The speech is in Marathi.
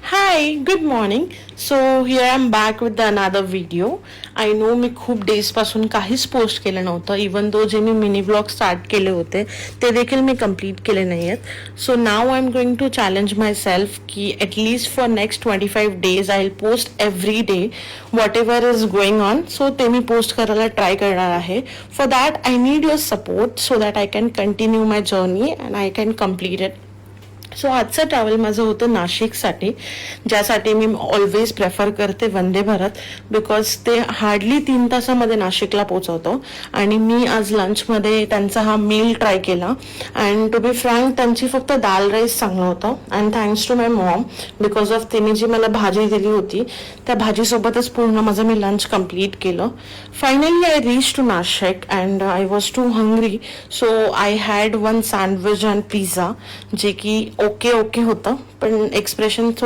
Hi, good morning. So here I'm back with another video. I know मी खूप डेज पासून काहीच पोस्ट केलं नव्हतं, इवन दो जे मी मिनी ब्लॉग स्टार्ट केले होते ते देखील मी कंप्लीट केले नाही आहेत. So now I am going to challenge myself की at least for next 25 days I will post every day whatever is going on. So ते मी पोस्ट करायला ट्राय करणार आहे. For that I need your support so that I can continue my journey and I can complete it. So आजचं ट्रॅव्हल माझं होतं नाशिकसाठी, ज्यासाठी मी ऑलवेज प्रेफर करते वंदे भारत, बिकॉज ते हार्डली 3 तासामध्ये नाशिकला पोचवतो. आणि मी आज लंचमध्ये त्यांचा हा मील ट्राय केला अँड टू बी फ्रँक त्यांची फक्त दाल राईस चांगलं होतं. And thanks to my mom, because of तिने जी मला भाजी दिली होती त्या भाजीसोबतच पूर्ण माझं मी लंच कम्प्लीट केलं. Finally I reach to Nashik and I was too hungry, so I had one sandwich and pizza, जे की ओके होतं, पण एक्सप्रेशन